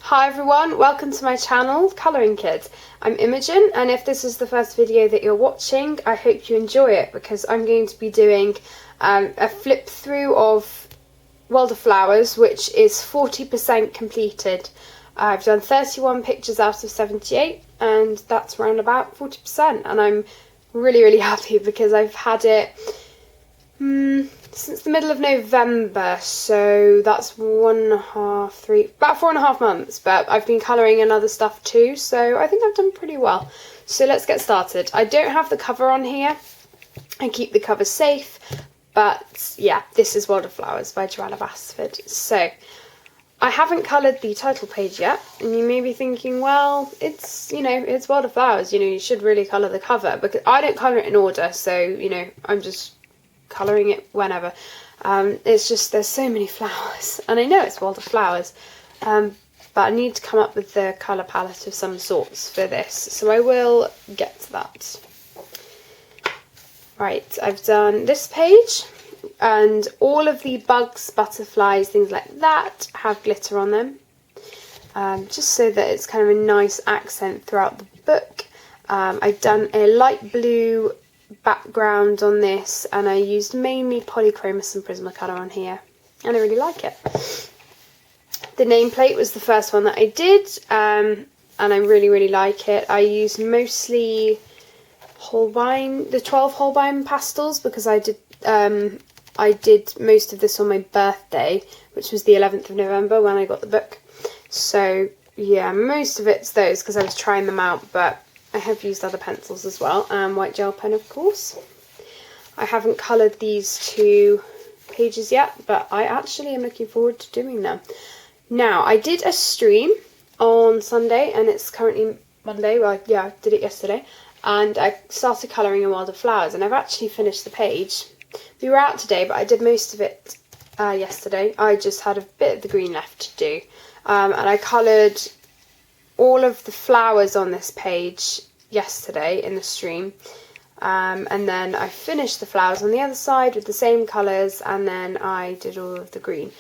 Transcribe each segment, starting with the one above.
Hi everyone, welcome to my channel, Colouring Kids. I'm Imogen, and if this is the first video that you're watching, I hope you enjoy it because I'm going to be doing a flip through of World of Flowers, which is 40% completed. I've done 31 pictures out of 78, and that's around about 40%, and I'm really happy because I've had it since the middle of November, so that's about 4.5 months, but I've been colouring in other stuff too, so I think I've done pretty well. So let's get started. I don't have the cover on here, I keep the cover safe, but yeah, this is World of Flowers by Joanna Basford. So I haven't coloured the title page yet, and you may be thinking, well, it's World of Flowers, you should really colour the cover, because I don't colour it in order, so, I'm just colouring it whenever. It's just there's so many flowers, and I know it's World of Flowers, but I need to come up with the colour palette of some sorts for this, so I will get to that. Right, I've done this page, and all of the bugs, butterflies, things like that have glitter on them, just so that it's kind of a nice accent throughout the book. I've done a light blue background on this, and I used mainly Polychromos and Prismacolor on here, and I really like it. The nameplate was the first one that I did, and I really like it. I used mostly Holbein, the 12 Holbein pastels, because I did most of this on my birthday, which was the 11th of November when I got the book. So yeah, most of it's those because I was trying them out, but I have used other pencils as well, and white gel pen of course. I haven't coloured these two pages yet, but I actually am looking forward to doing them. Now, I did a stream on Sunday, and it's currently Monday. Well, yeah, I did it yesterday, and I started colouring in World of Flowers, and I've actually finished the page. We were out today, but I did most of it yesterday. I just had a bit of the green left to do, and I coloured all of the flowers on this page yesterday in the stream, and then I finished the flowers on the other side with the same colours, and then I did all of the green.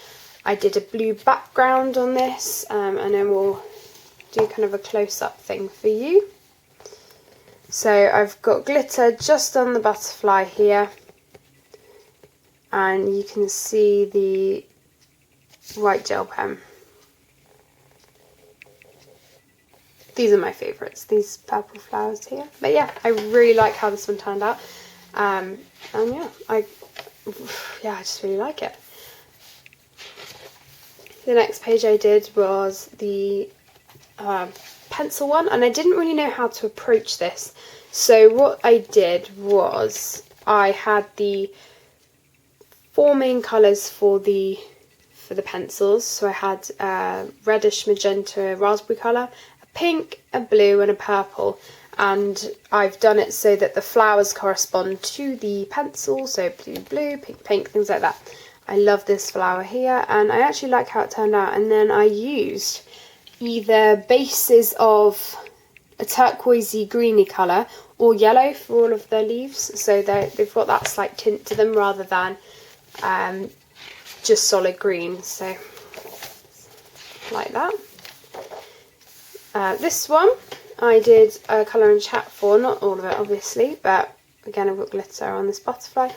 I did a blue background on this, and then we'll do kind of a close-up thing for you. So I've got glitter just on the butterfly here, and you can see the white gel pen. These are my favourites, these purple flowers here. But yeah, I really like how this one turned out. And yeah, I just really like it. The next page I did was the pencil one, and I didn't really know how to approach this. So what I did was I had the four main colours for the pencils. So I had reddish, magenta, raspberry colour, pink, a blue and a purple, and I've done it so that the flowers correspond to the pencil, so blue, pink, pink, things like that. I love this flower here, and I actually like how it turned out. And then I used either bases of a turquoisey greeny colour or yellow for all of their leaves, so they've got that slight tint to them rather than just solid green, so like that. This one I did a colour and chat for, not all of it obviously, but again I've got glitter on this butterfly.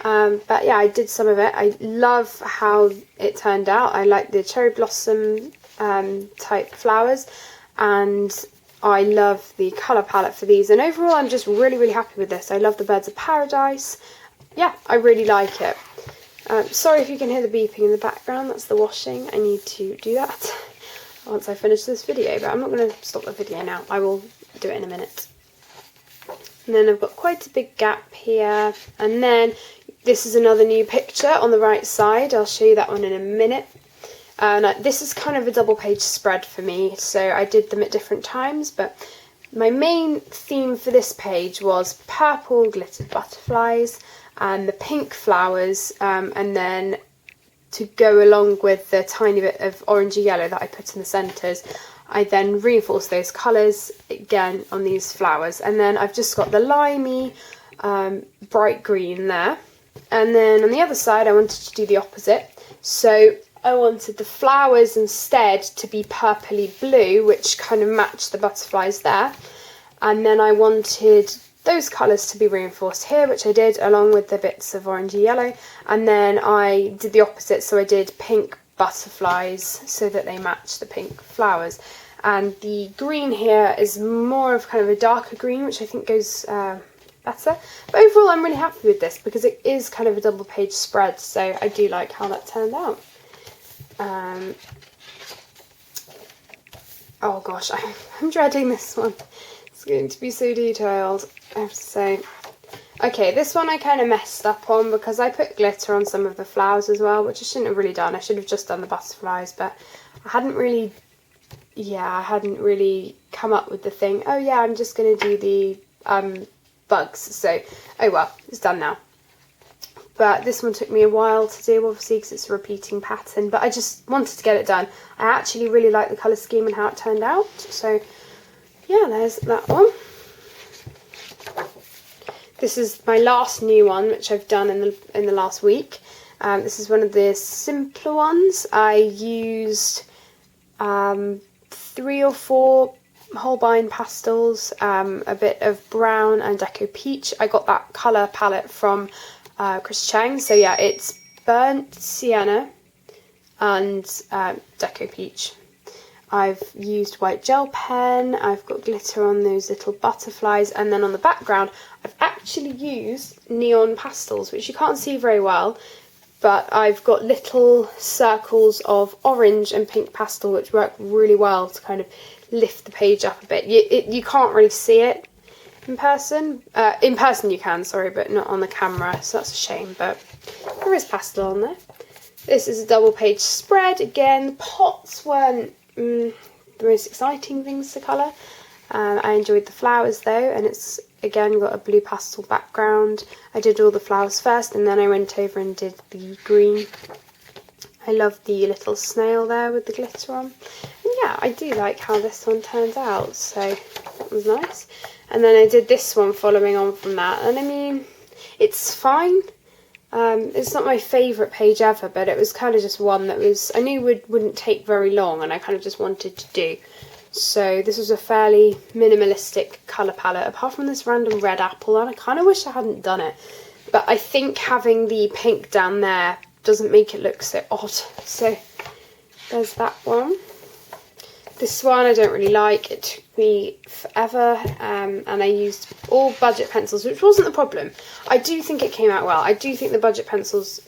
But yeah, I did some of it. I love how it turned out. I like the cherry blossom type flowers, and I love the colour palette for these, and overall I'm just really happy with this. I love the birds of paradise. Yeah, I really like it. Sorry if you can hear the beeping in the background, that's the washing. I need to do that once I finish this video, but I'm not going to stop the video now. I will do it in a minute. And then I've got quite a big gap here, and then this is another new picture on the right side. I'll show you that one in a minute. And this is kind of a double page spread for me, so I did them at different times, but my main theme for this page was purple glittered butterflies and the pink flowers, and then to go along with the tiny bit of orangey yellow that I put in the centres, I then reinforce those colours again on these flowers. And then I've just got the limey bright green there, and then on the other side I wanted to do the opposite. So I wanted the flowers instead to be purpley blue, which kind of matched the butterflies there. And then I wanted those colours to be reinforced here, which I did, along with the bits of orangey yellow. And then I did the opposite, so I did pink butterflies so that they match the pink flowers. And the green here is more of kind of a darker green, which I think goes better. But overall, I'm really happy with this because it is kind of a double page spread, so I do like how that turned out. Oh gosh, I'm dreading this one. It's going to be so detailed, I have to say. Okay, this one I kind of messed up on because I put glitter on some of the flowers as well, which I shouldn't have really done. I should have just done the butterflies, but I hadn't really come up with the thing. Oh yeah, I'm just going to do the bugs. So, oh well, it's done now. But this one took me a while to do, obviously, because it's a repeating pattern. But I just wanted to get it done. I actually really like the colour scheme and how it turned out. So, yeah, there's that one. This is my last new one, which I've done in the last week. This is one of the simpler ones. I used 3 or 4 Holbein pastels, a bit of brown and Deco Peach. I got that colour palette from Chris Cheng. So yeah, it's burnt sienna and Deco Peach. I've used white gel pen, I've got glitter on those little butterflies, and then on the background I've actually used neon pastels, which you can't see very well, but I've got little circles of orange and pink pastel which work really well to kind of lift the page up a bit. You can't really see it in person. In person you can, sorry, but not on the camera, so that's a shame, but there is pastel on there. This is a double page spread. Again, the pots weren't the most exciting things to colour. I enjoyed the flowers though, and it's again got a blue pastel background. I did all the flowers first and then I went over and did the green. I love the little snail there with the glitter on. And yeah, I do like how this one turned out, so that was nice. And then I did this one following on from that, and I mean, it's fine. It's not my favourite page ever, but it was kind of just one that was, I knew wouldn't take very long, and I kind of just wanted to do. So this was a fairly minimalistic colour palette, apart from this random red apple, and I kind of wish I hadn't done it. But I think having the pink down there doesn't make it look so odd. So there's that one. This one I don't really like. It took me forever, and I used all budget pencils, which wasn't the problem. I do think it came out well. I do think the budget pencils,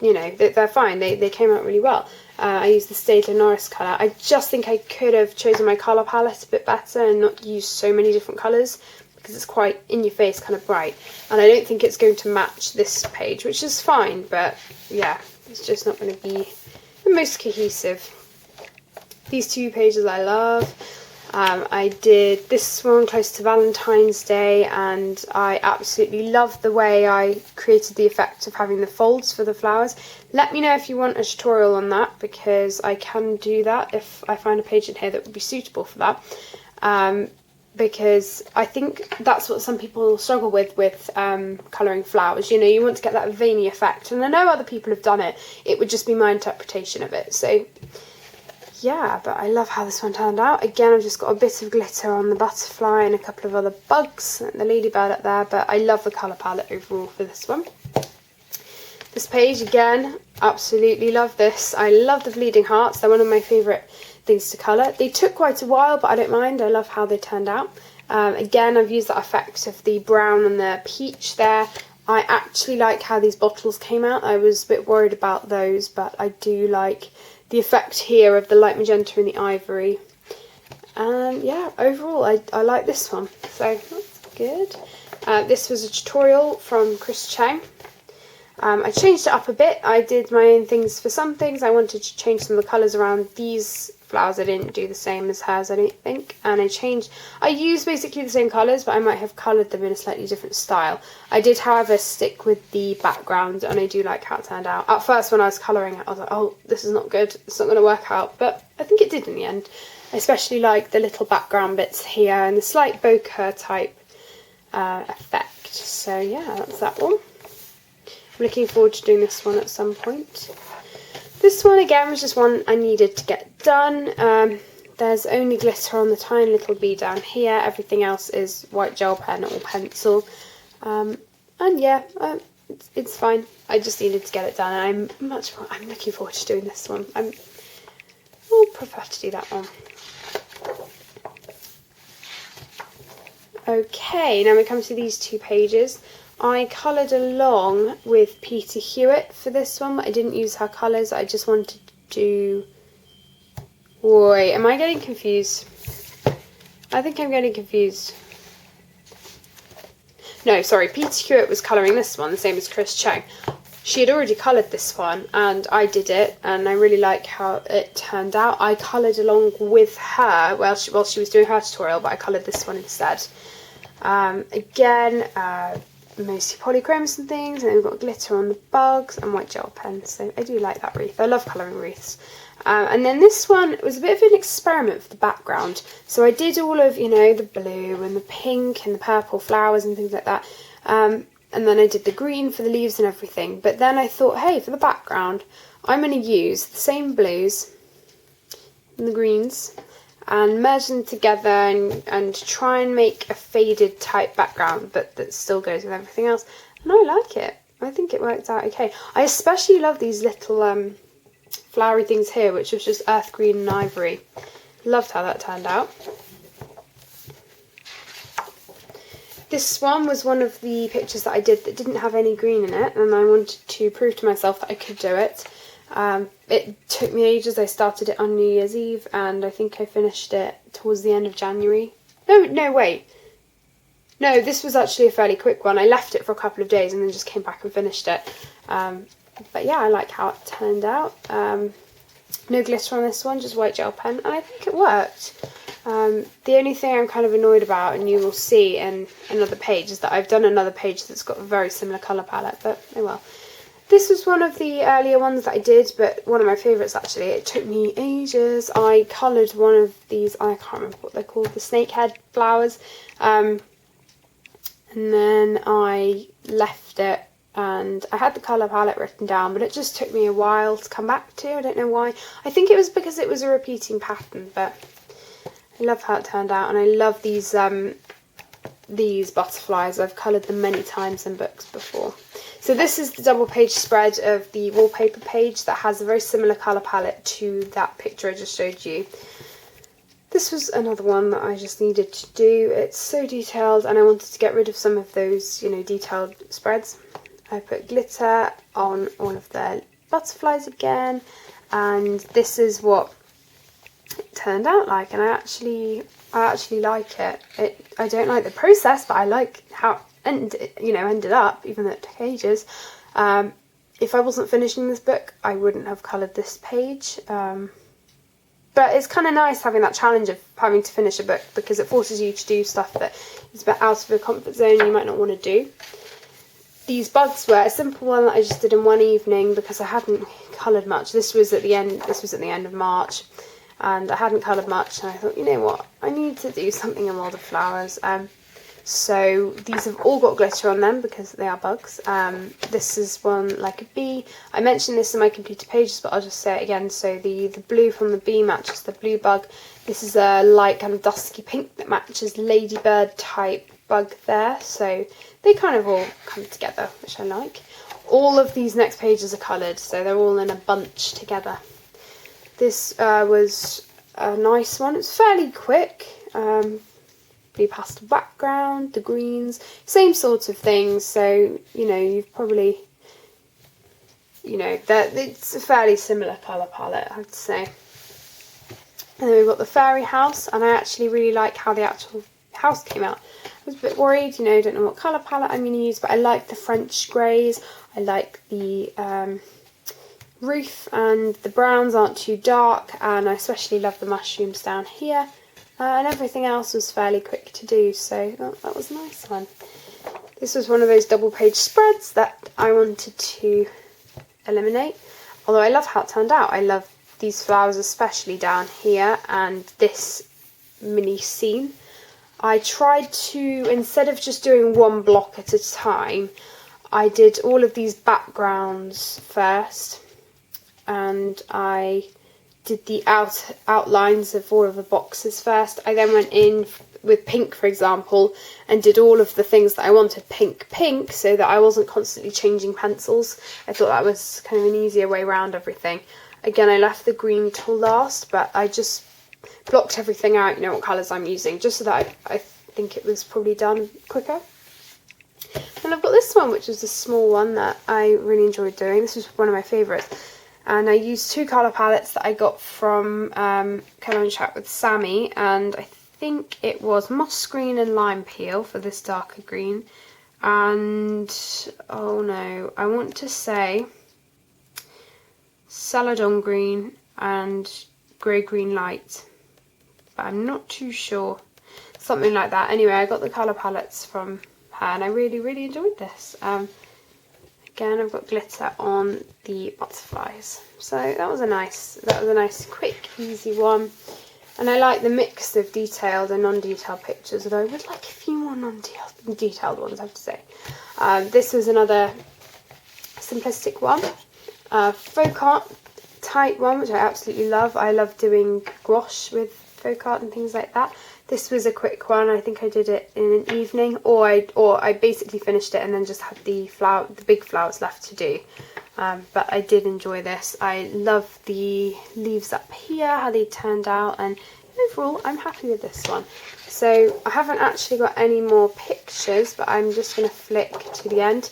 you know, they're fine. They came out really well. I used the Staedtler Norris colour. I just think I could have chosen my colour palette a bit better and not used so many different colours, because it's quite in your face, kind of bright. And I don't think it's going to match this page, which is fine, but yeah, it's just not going to be the most cohesive. These 2 pages I love. I did this one close to Valentine's Day, and I absolutely love the way I created the effect of having the folds for the flowers. Let me know if you want a tutorial on that, because I can do that if I find a page in here that would be suitable for that. Because I think that's what some people struggle with colouring flowers. You know, you want to get that veiny effect, and I know other people have done it. It would just be my interpretation of it. So yeah, but I love how this one turned out. Again, I've just got a bit of glitter on the butterfly and a couple of other bugs, and the ladybird up there, but I love the colour palette overall for this one. This page, again, absolutely love this. I love the bleeding hearts. They're one of my favourite things to colour. They took quite a while, but I don't mind. I love how they turned out. Again, I've used that effect of the brown and the peach there. I actually like how these bottles came out. I was a bit worried about those, but I do like the effect here of the light magenta and the ivory. And yeah, overall I like this one, so that's good. This was a tutorial from Chris Cheng. I changed it up a bit. I did my own things for some things. I wanted to change some of the colours around these flowers. I didn't do the same as hers, I don't think. And I used basically the same colours, but I might have coloured them in a slightly different style. I did, however, stick with the background, and I do like how it turned out. At first, when I was colouring it, I was like, oh, this is not good. It's not going to work out. But I think it did in the end. I especially like the little background bits here and the slight bokeh type effect. So yeah, that's that one. I'm looking forward to doing this one at some point. This one again was just one I needed to get done. There's only glitter on the tiny little bee down here. Everything else is white gel pen or pencil. And yeah, it's fine. I just needed to get it done. And I'm looking forward to doing this one. I'll prefer to do that one. Okay, now we come to these 2 pages. I coloured along with Peter Hewitt for this one, but I didn't use her colours. I just wanted to... Wait, am I getting confused? I think I'm getting confused. No, sorry, Peter Hewitt was colouring this one, the same as Chris Cheng. She had already coloured this one, and I did it, and I really like how it turned out. I coloured along with her while she was doing her tutorial, but I coloured this one instead. Again, mostly polychromes and things, and we've got glitter on the bugs and white gel pens, so I do like that wreath. I love colouring wreaths. And then this one was a bit of an experiment for the background. So I did all of, you know, the blue and the pink and the purple flowers and things like that. And then I did the green for the leaves and everything. But then I thought, hey, for the background, I'm going to use the same blues and the greens and merge them together and try and make a faded type background, but that still goes with everything else. And I like it. I think it worked out okay. I especially love these little flowery things here, which was just earth green and ivory. Loved how that turned out. This one was one of the pictures that I did that didn't have any green in it, and I wanted to prove to myself that I could do it. It took me ages. I started it on New Year's Eve, and I think I finished it towards the end of January. No, wait. No, this was actually a fairly quick one. I left it for a couple of days and then just came back and finished it. But yeah, I like how it turned out. No glitter on this one, just white gel pen, and I think it worked. The only thing I'm kind of annoyed about, and you will see in another page, is that I've done another page that's got a very similar colour palette, but oh well. This was one of the earlier ones that I did, but one of my favourites actually. It took me ages. I coloured one of these, I can't remember what they're called, the snakehead flowers, and then I left it, and I had the colour palette written down, but it just took me a while to come back to. I don't know why. I think it was because it was a repeating pattern, but I love how it turned out, and I love these butterflies. I've coloured them many times in books before. So this is the double page spread of the wallpaper page that has a very similar colour palette to that picture I just showed you. This was another one that I just needed to do. It's so detailed, and I wanted to get rid of some of those, you know, detailed spreads. I put glitter on all of the butterflies again, and this is what it turned out like, and I actually like it. I don't like the process, but I like how it ended up, even though it took ages. If I wasn't finishing this book, I wouldn't have coloured this page. But it's kind of nice having that challenge of having to finish a book, because it forces you to do stuff that is a bit out of your comfort zone you might not want to do. These bugs were a simple one that I just did in one evening because I hadn't coloured much. This was at the end of March, and I hadn't coloured much, and I thought, you know what, I need to do something in World of Flowers. So these have all got glitter on them because they are bugs. This is one like a bee. I mentioned this in my completed pages, but I'll just say it again. So the blue from the bee matches the blue bug. This is a light kind of dusky pink that matches ladybird type bug there. So they kind of all come together, which I like. All of these next pages are coloured, so they're all in a bunch together. This was a nice one. It's fairly quick. Blue pastel background, the greens, same sort of things. So, you know, you've probably, you know, that it's a fairly similar colour palette, I'd say. And then we've got the fairy house, and I actually really like how the actual house came out. I was a bit worried, you know, don't know what colour palette I'm going to use, but I like the French greys. I like the roof, and the browns aren't too dark, and I especially love the mushrooms down here. And everything else was fairly quick to do, so that was a nice one. This was one of those double page spreads that I wanted to eliminate, although I love how it turned out. I love these flowers, especially down here, and this mini scene. I tried to, instead of just doing one block at a time, I did all of these backgrounds first, and I did the outlines of all of the boxes first. I then went in with pink, for example, and did all of the things that I wanted pink, so that I wasn't constantly changing pencils. I thought that was kind of an easier way around everything. Again, I left the green till last, but I just blocked everything out, you know, what colours I'm using, just so that I think it was probably done quicker. And I've got this one, which is a small one that I really enjoyed doing. This was one of my favourites. And I used two colour palettes that I got from Colour and Chat with Sammy, and I think it was Moss Green and Lime Peel for this darker green. And, oh no, I want to say Celadon Green and Grey Green Light, but I'm not too sure. Something like that. Anyway, I got the colour palettes from her, and I really, really enjoyed this. Again, I've got glitter on the butterflies, so that was a nice quick, easy one. And I like the mix of detailed and non-detailed pictures, although I would like a few more non-detailed ones, I have to say. This was another simplistic one, folk art type one, which I absolutely love. I love doing gouache with folk art and things like that. This was a quick one. I think I did it in an evening, or I basically finished it and then just had the big flowers left to do. But I did enjoy this. I love the leaves up here, how they turned out, and overall I'm happy with this one. So I haven't actually got any more pictures, but I'm just going to flick to the end.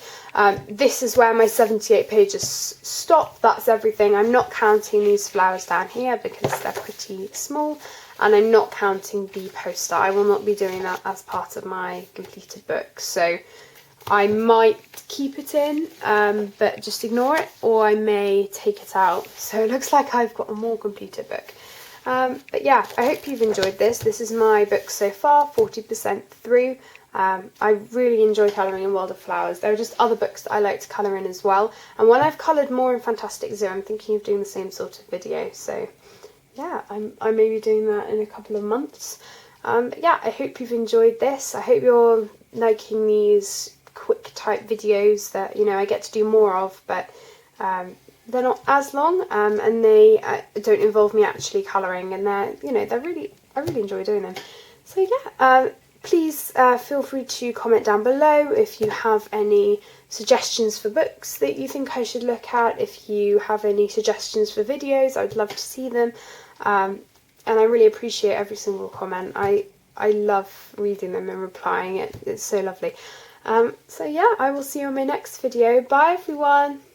This is where my 78 pages stop. That's everything. I'm not counting these flowers down here because they're pretty small, and I'm not counting the poster. I will not be doing that as part of my completed book. So I might keep it in, but just ignore it, or I may take it out. So it looks like I've got a more completed book. But yeah, I hope you've enjoyed this. This is my book so far, 40% through. I really enjoy colouring in World of Flowers. There are just other books that I like to colour in as well. And when I've coloured more in Fantastic Zoo, I'm thinking of doing the same sort of video. So yeah, I may be doing that in a couple of months. But yeah, I hope you've enjoyed this. I hope you're liking these quick type videos that, you know, I get to do more of, but they're not as long, and they don't involve me actually colouring, and they're, you know, I really enjoy doing them. So yeah, please feel free to comment down below if you have any suggestions for books that you think I should look at. If you have any suggestions for videos, I'd love to see them. And I really appreciate every single comment. I love reading them and replying. It's so lovely. So yeah, I will see you on my next video. Bye everyone!